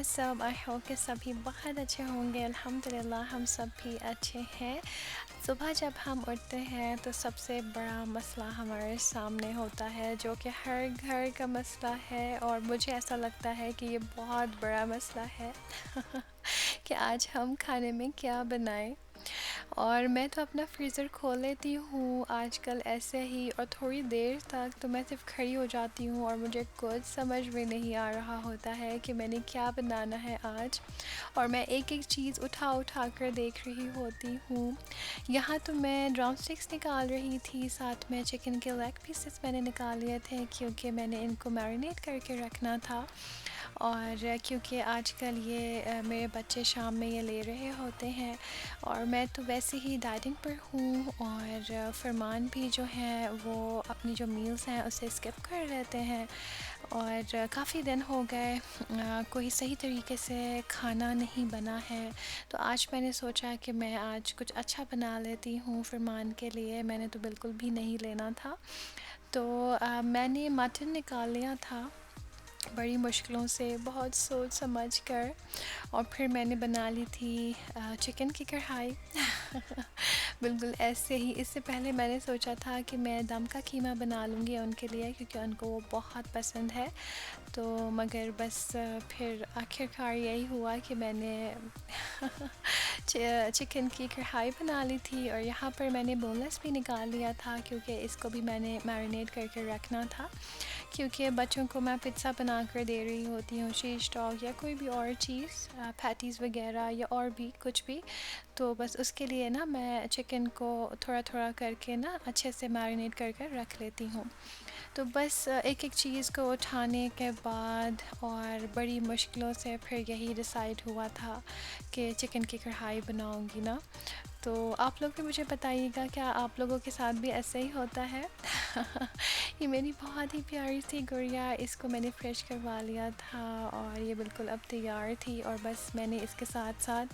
हैं सब? I hope कि सभी बहुत अच्छे होंगे। अल्हम्दुलिल्लाह हम सब भी अच्छे हैं। सुबह जब हम उठते हैं तो सबसे बड़ा मसला हमारे सामने होता है जो कि हर घर का मसला है, और मुझे ऐसा लगता है कि ये बहुत बड़ा मसला है कि आज हम खाने में क्या बनाएं। और मैं तो अपना फ्रीज़र खोल लेती हूँ आजकल ऐसे ही, और थोड़ी देर तक तो मैं सिर्फ खड़ी हो जाती हूँ और मुझे कुछ समझ में नहीं आ रहा होता है कि मैंने क्या बनाना है आज। और मैं एक एक चीज़ उठा उठा कर देख रही होती हूँ। यहाँ तो मैं ड्रम स्टिक्स निकाल रही थी, साथ में चिकन के लेग पीसेस मैंने निकाल लिए थे क्योंकि मैंने इनको मैरिनेट करके रखना था। और क्योंकि आजकल ये मेरे बच्चे शाम में ये ले रहे होते हैं, और मैं तो वैसे ही डाइटिंग पर हूँ, और फरमान भी जो है वो अपनी जो मील्स हैं उसे स्किप कर लेते हैं। और काफ़ी दिन हो गए कोई सही तरीके से खाना नहीं बना है। तो आज मैंने सोचा कि मैं आज कुछ अच्छा बना लेती हूँ फरमान के लिए। मैंने तो बिल्कुल भी नहीं लेना था। तो मैंने मटन निकाल लिया था बड़ी मुश्किलों से, बहुत सोच समझ कर। और फिर मैंने बना ली थी चिकन की कढ़ाई बिल्कुल ऐसे ही। इससे पहले मैंने सोचा था कि मैं दम का कीमा बना लूँगी उनके लिए, क्योंकि उनको वो बहुत पसंद है। तो मगर बस फिर आखिरकार यही हुआ कि मैंने चिकन की कढ़ाई बना ली थी। और यहाँ पर मैंने बोनलेस भी निकाल लिया था क्योंकि इसको भी मैंने मैरिनेट करके रखना था, क्योंकि बच्चों को मैं पिज़्ज़ा बना कर दे रही होती हूँ, शीश डॉग या कोई भी और चीज़, पैटीज़ वगैरह या और भी कुछ भी। तो बस उसके लिए ना मैं चिकन को थोड़ा थोड़ा करके ना अच्छे से मैरिनेट कर कर रख लेती हूँ। तो बस एक एक चीज़ को उठाने के बाद और बड़ी मुश्किलों से फिर यही डिसाइड हुआ था कि चिकन की कढ़ाई बनाऊँगी ना। तो आप लोग भी मुझे बताइएगा, क्या आप लोगों के साथ भी ऐसे ही होता है? ये मेरी बहुत ही प्यारी सी गुड़िया, इसको मैंने फ़्रेश करवा लिया था और ये बिल्कुल अब तैयार थी। और बस मैंने इसके साथ साथ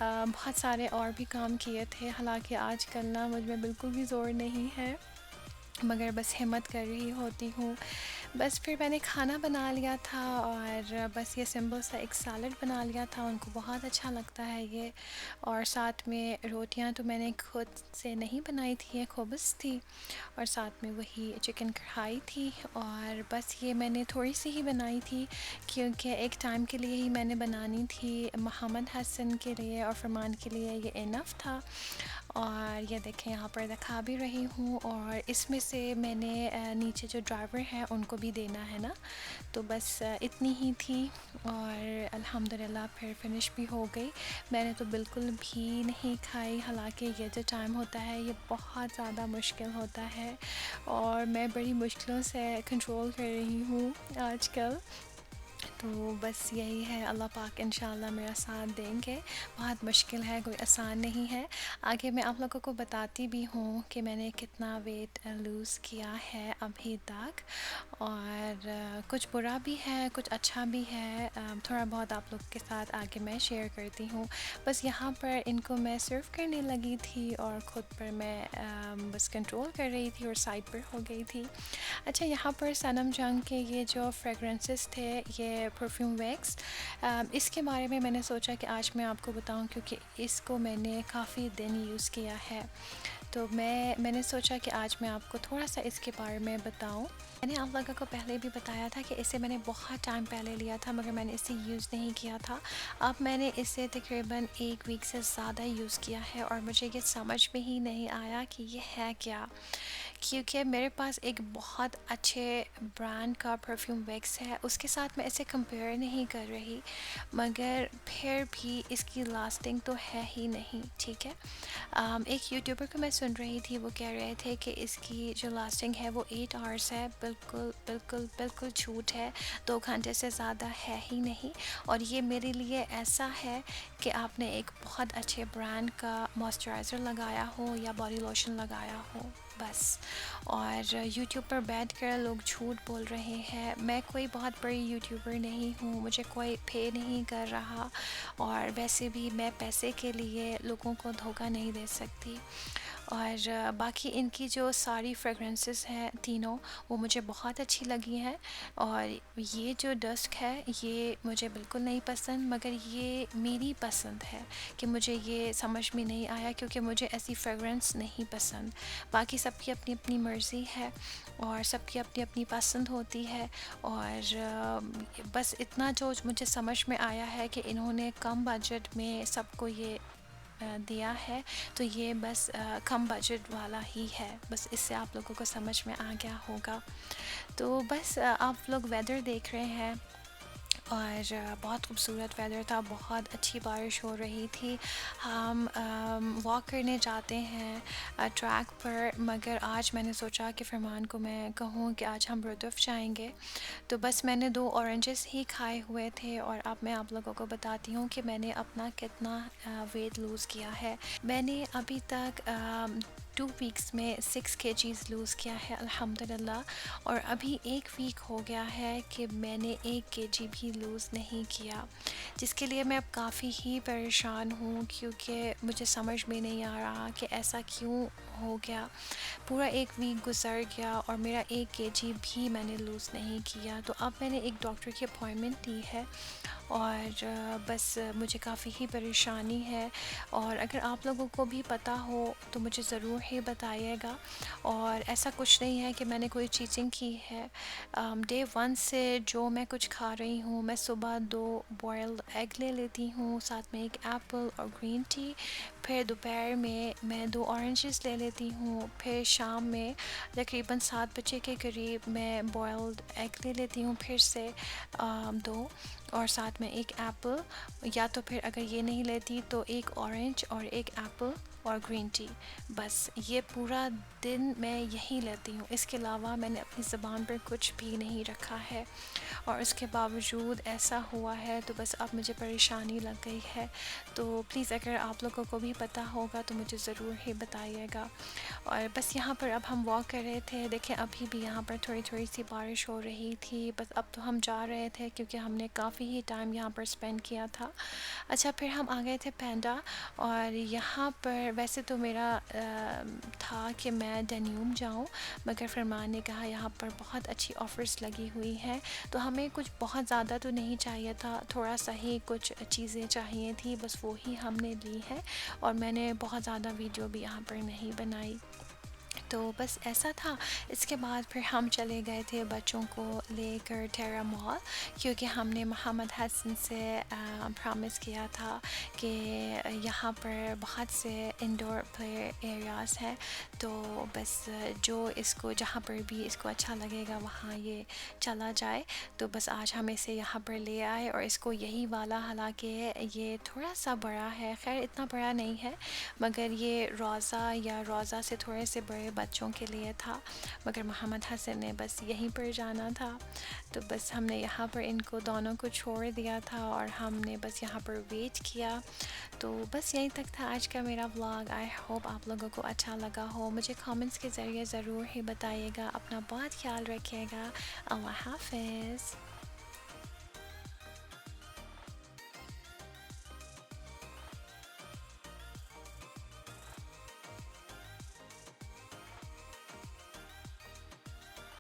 बहुत सारे और भी काम किए थे। हालांकि आजकल ना मुझ में बिल्कुल भी ज़ोर नहीं है, मगर बस हिम्मत कर रही होती हूँ। बस फिर मैंने खाना बना लिया था, और बस ये सिंपल सा एक सैलड बना लिया था, उनको बहुत अच्छा लगता है ये। और साथ में रोटियां तो मैंने खुद से नहीं बनाई थी, ये खुबज़ थी, और साथ में वही चिकन कढ़ाई थी। और बस ये मैंने थोड़ी सी ही बनाई थी क्योंकि एक टाइम के लिए ही मैंने बनानी थी, मोहम्मद हसन के लिए और फरमान के लिए ये इनफ था। और ये देखें यहाँ पर दिखा भी रही हूँ, और इसमें से मैंने नीचे जो ड्राइवर हैं उनको भी देना है ना। तो बस इतनी ही थी, और अल्हम्दुलिल्लाह फिर फिनिश भी हो गई। मैंने तो बिल्कुल भी नहीं खाई, हालांकि ये जो टाइम होता है ये बहुत ज़्यादा मुश्किल होता है, और मैं बड़ी मुश्किलों से कंट्रोल कर रही हूँ आजकल। तो बस यही है, अल्लाह पाक इंशाल्लाह मेरा साथ देंगे। बहुत मुश्किल है, कोई आसान नहीं है। आगे मैं आप लोगों को बताती भी हूँ कि मैंने कितना वेट लूज़ किया है अभी तक। और कुछ बुरा भी है, कुछ अच्छा भी है। थोड़ा बहुत आप लोग के साथ आगे मैं शेयर करती हूँ। बस यहाँ पर इनको मैं सर्व करने लगी थी और ख़ुद पर मैं बस कंट्रोल कर रही थी और साइड पर हो गई थी। अच्छा, यहाँ पर सनम जंग के ये जो फ्रेगरेंसेस थे, ये परफ्यूम वैक्स, इसके बारे में मैंने सोचा कि आज मैं आपको बताऊं, क्योंकि इसको मैंने काफ़ी दिन यूज़ किया है। तो मैंने सोचा कि आज मैं आपको थोड़ा सा इसके बारे में बताऊं। मैंने आप लोगों को पहले भी बताया था कि इसे मैंने बहुत टाइम पहले लिया था, मगर मैंने इसे यूज़ नहीं किया था। अब मैंने इसे तकरीबन 1 वीक से ज़्यादा यूज़ किया है, और मुझे ये समझ में ही नहीं आया कि ये है क्या, क्योंकि मेरे पास एक बहुत अच्छे ब्रांड का परफ्यूम वैक्स है, उसके साथ मैं इसे कंपेयर नहीं कर रही, मगर फिर भी इसकी लास्टिंग तो है ही नहीं। ठीक है, एक यूट्यूबर को मैं सुन रही थी, वो कह रहे थे कि इसकी जो लास्टिंग है वो 8 आवर्स है। बिल्कुल बिल्कुल बिल्कुल झूठ है, 2 घंटे से ज़्यादा है ही नहीं। और ये मेरे लिए ऐसा है कि आपने एक बहुत अच्छे ब्रांड का मॉइस्चराइज़र लगाया हो या बॉडी लोशन लगाया हो, बस। और यूट्यूब पर बैठ कर लोग झूठ बोल रहे हैं। मैं कोई बहुत बड़ी यूट्यूबर नहीं हूँ, मुझे कोई पे नहीं कर रहा, और वैसे भी मैं पैसे के लिए लोगों को धोखा नहीं दे सकती। और बाकी इनकी जो सारी फ्रेगरेंसेस हैं तीनों, वो मुझे बहुत अच्छी लगी हैं। और ये जो डस्क है ये मुझे बिल्कुल नहीं पसंद, मगर ये मेरी पसंद है कि मुझे ये समझ में नहीं आया क्योंकि मुझे ऐसी फ्रेगरेंस नहीं पसंद। बाकी सबकी अपनी अपनी मर्ज़ी है और सबकी अपनी अपनी पसंद होती है। और बस इतना जो मुझे समझ में आया है कि इन्होंने कम बजट में सबको ये दिया है, तो ये बस कम बजट वाला ही है। बस इससे आप लोगों को समझ में आ गया होगा। तो बस आप लोग वेदर देख रहे हैं और बहुत खूबसूरत वेदर था, बहुत अच्छी बारिश हो रही थी। हम वॉक करने जाते हैं ट्रैक पर, मगर आज मैंने सोचा कि फरमान को मैं कहूँ कि आज हम रुदफ जाएंगे। तो बस मैंने 2 ऑरेंजेस ही खाए हुए थे और अब मैं आप लोगों को बताती हूँ कि मैंने अपना कितना वेट लूज़ किया है। मैंने अभी तक 2 वीक्स में 6 केजीज़ लूज़ किया है अल्हम्दुलिल्लाह। और अभी 1 वीक हो गया है कि मैंने 1 केजी भी लूज़ नहीं किया, जिसके लिए मैं अब काफ़ी ही परेशान हूँ क्योंकि मुझे समझ में नहीं आ रहा कि ऐसा क्यों हो गया। पूरा 1 वीक गुज़र गया और मेरा 1 केजी भी मैंने लूज़ नहीं किया। तो अब मैंने एक डॉक्टर की अपॉइंटमेंट ली है और बस मुझे काफ़ी ही परेशानी है। और अगर आप लोगों को भी पता हो तो मुझे ज़रूर ही बताइएगा। और ऐसा कुछ नहीं है कि मैंने कोई चीटिंग की है। डे 1 से जो मैं कुछ खा रही हूँ, मैं सुबह 2 बॉयल्ड एग ले लेती हूँ, साथ में 1 एप्पल और ग्रीन टी। फिर दोपहर में मैं 2 ऑरेंजेस ले लेती हूँ। फिर शाम में तकरीबन 7 बजे के करीब मैं बॉयल्ड एग ले लेती हूँ फिर से 2, और साथ में 1 एप्पल, या तो फिर अगर ये नहीं लेती तो 1 ऑरेंज और 1 एप्पल और ग्रीन टी। बस ये पूरा दिन मैं यही लेती हूँ, इसके अलावा मैंने अपनी ज़बान पर कुछ भी नहीं रखा है। और इसके बावजूद ऐसा हुआ है, तो बस अब मुझे परेशानी लग गई है। तो प्लीज़ अगर आप लोगों को भी पता होगा तो मुझे ज़रूर ही बताइएगा। और बस यहाँ पर अब हम वॉक कर रहे थे, देखें अभी भी यहाँ पर थोड़ी थोड़ी सी बारिश हो रही थी। बस अब तो हम जा रहे थे क्योंकि हमने काफ़ी ही टाइम यहाँ पर स्पेंड किया था। अच्छा, फिर हम आ गए थे पैंडा। और यहाँ पर वैसे तो मेरा था कि मैं डेन्यूम जाऊँ, मगर फरमान ने कहा यहाँ पर बहुत अच्छी ऑफ़र्स लगी हुई हैं, तो हमें कुछ बहुत ज़्यादा तो नहीं चाहिए था, थोड़ा सा ही कुछ चीज़ें चाहिए थी, बस वो ही हमने ली है। और मैंने बहुत ज़्यादा वीडियो भी यहाँ पर नहीं बनाई। तो बस ऐसा था। इसके बाद फिर हम चले गए थे बच्चों को लेकर टेरा मॉल, क्योंकि हमने मोहम्मद हसन से प्रॉमिस किया था कि यहाँ पर बहुत से इंडोर प्ले एरियाज़ हैं, तो बस जो इसको जहाँ पर भी इसको अच्छा लगेगा वहाँ ये चला जाए। तो बस आज हम इसे यहाँ पर ले आए और इसको यही वाला, हालांकि ये थोड़ा सा बड़ा है, खैर इतना बड़ा नहीं है, मगर ये रोज़ा या रोज़ा से थोड़े से बड़े बच्चों के लिए था, मगर मोहम्मद हसन ने बस यहीं पर जाना था। तो बस हमने यहाँ पर इनको दोनों को छोड़ दिया था और हमने बस यहाँ पर वेट किया। तो बस यहीं तक था आज का मेरा व्लॉग। आई होप आप लोगों को अच्छा लगा हो। मुझे कमेंट्स के ज़रिए ज़रूर ही बताइएगा। अपना बहुत ख्याल रखिएगा। अल्लाह हाफ़िज़।